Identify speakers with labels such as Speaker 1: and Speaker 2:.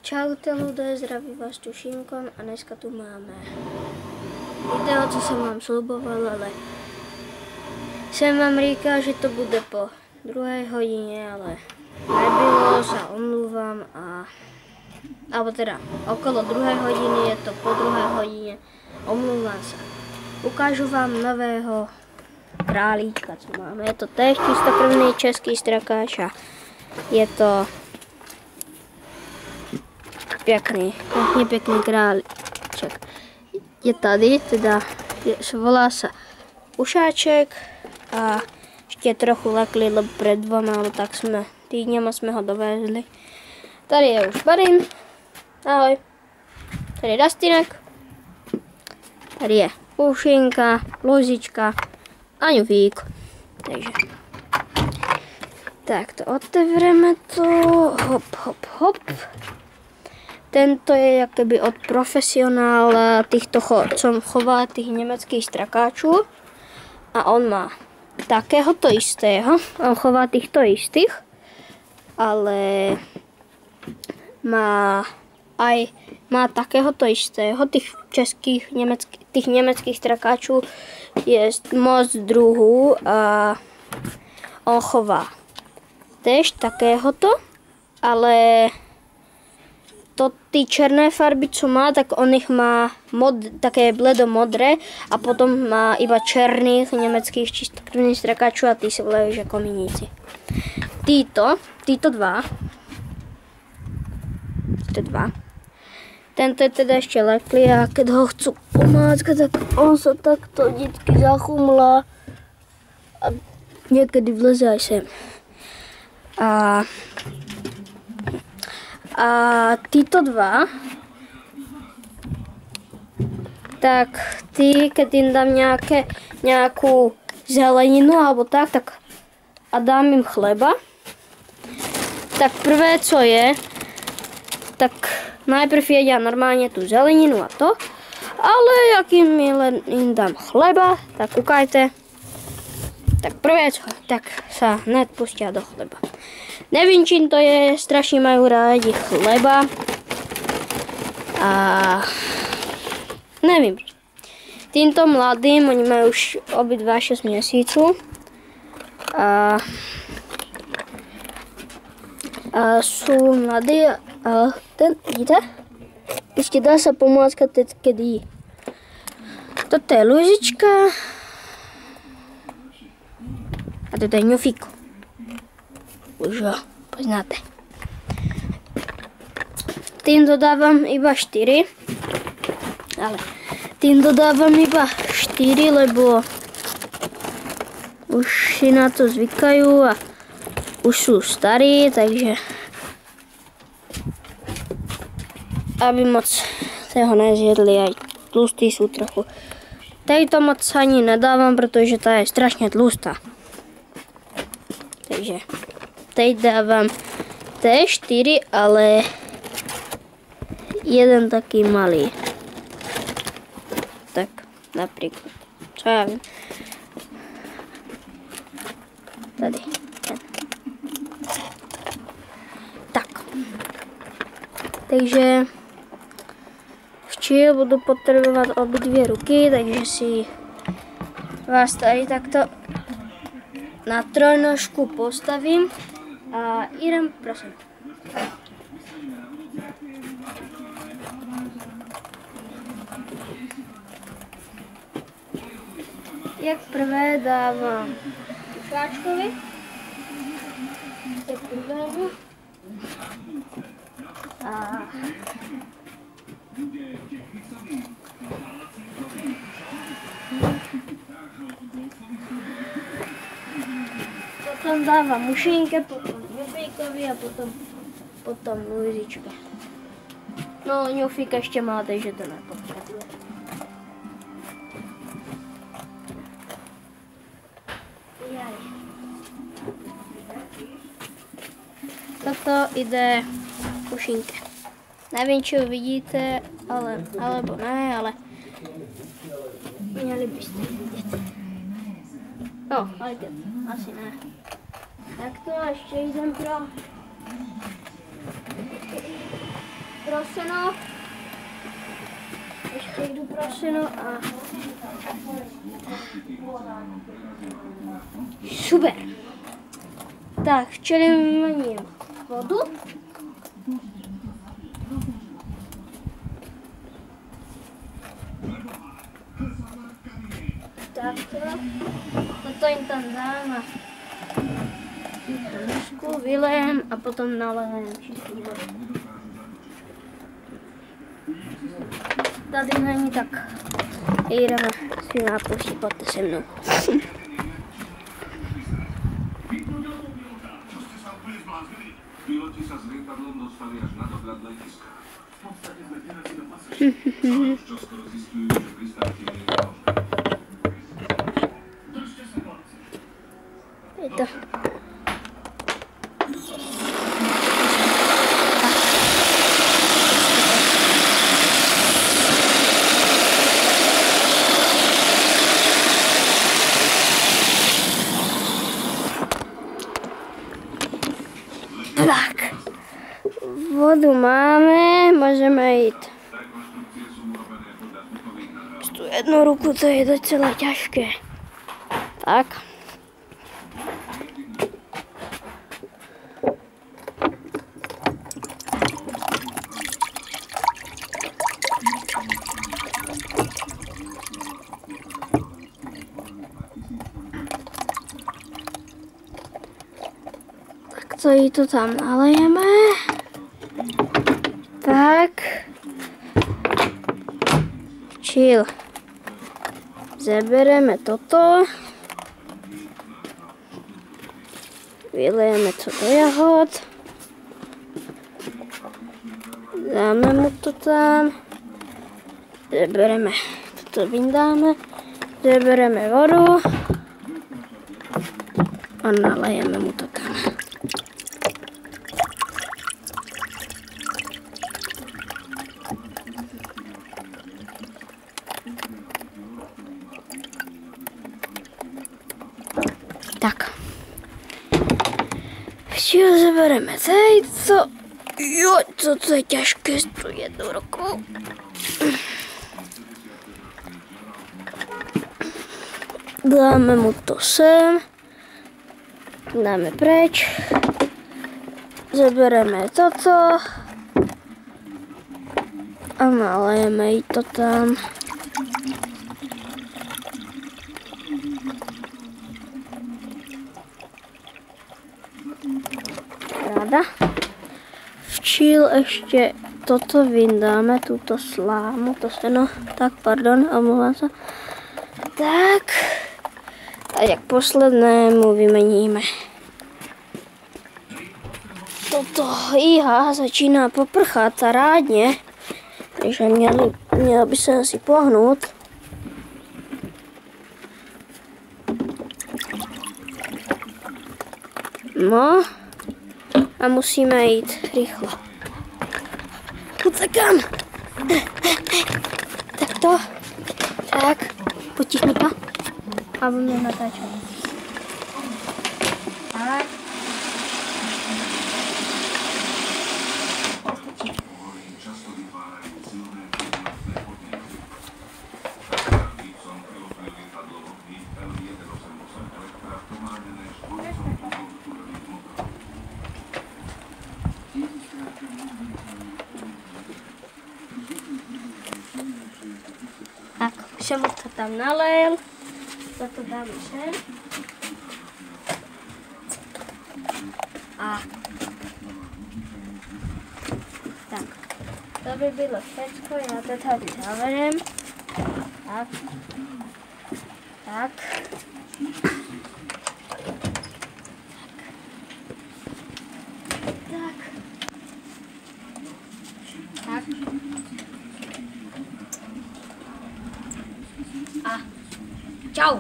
Speaker 1: Čaute ľudé, zdraví vás tu Šimkon a dneska tu máme video, co som vám sľuboval, ale sem vám říkal, že to bude po 2. hodině, ale nebylo, sa omlúvam alebo teda okolo 2. hodiny, je to po 2. hodině, omlúvam sa. Ukážu vám nového králíčka, co máme. Je to též čistokrvný český strakáč a je to pěkný králíček. Je tady, teda volá sa Ušáček a ještě trochu lekli, lebo před 2 alebo tak týdněma jsme ho dovezli. Tady je už Barin, ahoj. Tady je Dastinek, tady je Pušinka, Luzička a Ňufík. Takže tak to otevřeme to, hop. Tento je jakoby od profesionála týchto, co chová těch německých strakáčů. A on má takéhoto istého, on chová týchto istých, ale má takéhoto istého, těch českých, těch německých strakáčů je moc druhů a on chová též takéhoto, ale ty černé farby, co má, tak on jich má také bledomodré a potom má iba černých německých čistokrvných strakáčů a ty se volají že komíníci. Tyto dva. Tento je teda ještě leklý a keď ho chci pomáckat, tak on se takto vždycky zachumlá a někdy vleze aj sem. A tyto dva, tak ty, keď jim dám nějakou zeleninu alebo tak a dám jim chleba, tak prvé co je, tak najprv jedia normálně tu zeleninu a to, ale jak jim dám chleba, tak kukajte, tak prvé co, tak sa hned pustia do chleba. Nevím, čím to je, strašně mají rádi chleba a nevím. Týmto mladým, oni mají už obidva 6 měsíců a jsou mladí a ten, vidíte, ještě dá se pomôcka teď, keď jí. Toto je Luzička a toto je Ňufík. Už ho poznáte. Tým dodávám iba 4, ale tým dodávám iba 4, lebo už si na to zvykajú a už sú starí, takže aby moc toho nezjedli, aj tlustí sú trochu. Tejto moc ani nedávam, protože ta je strašně tlustá. Takže teď dávám T4, ale jeden taký malý. Tak napríklad, čo ja vím. Tady. Tak. Takže včil budu potřebovat obidvě ruky, takže si vás tady takto na trojnožku postavím a idem, prosím. Jak prvé dávám Ušáčkovi, tak prvému a potom dávám Mušinke, potom Ňufíkovi a potom Luzička. No, Ňufík ještě má, takže to nepotřebuje. Toto jde Pušinke. Nevím, či ho vidíte, alebo ne, ale měli byste vidět. No, ale asi ne. Tak to ještě jdem pro pro seno. Ještě jdu pro seno a... Super. Tak, včelím vodu. Tak to jim tam dám a trošku vylejem a potom nalejem čistý vodu. Tady není, tak jdeme si nápustí, pojďte se mnou.
Speaker 2: Piloti sa s lietadlom dostali až na dohľad letiska. V podstate sme teraz na pase. Už čoskoro zistujú, že pristátie nie je možné. Držte sa, chlapci.
Speaker 1: Je to. Tak, vodu máme, můžeme jít. S tu jednu ruku to je docela těžké. Tak. Co jí to tam nalejeme. Tak. Chill. Zabereme toto. Vylejeme to do jahod. Dáme mu to tam. Zabereme. Toto vyndáme. Zabereme vodu. A nalejeme mu to tam. Tak. Všichni zabereme teď, co? Jo, co je těžké s tu jednou rukou. Dáme mu to sem. Dáme pryč. Zabereme toto. A nalejeme jí to tam. Ráda. Včil ještě toto vyndáme, tuto slámu, to seno, tak pardon, omlouvám se. Tak. A jak poslednému vymeníme. Toto jíha začíná poprchat rádně, takže měl by se asi pohnout. No. A musíme jít rychle. Utekám. Tak to. Tak. Potišníka. A budeme natáčet. Tak. Tak, jsem to tam nalil, to dáme sem. A tak, to by bylo všechno, já to tady zavedem. Tak, tak. Tak. Tak. A čau.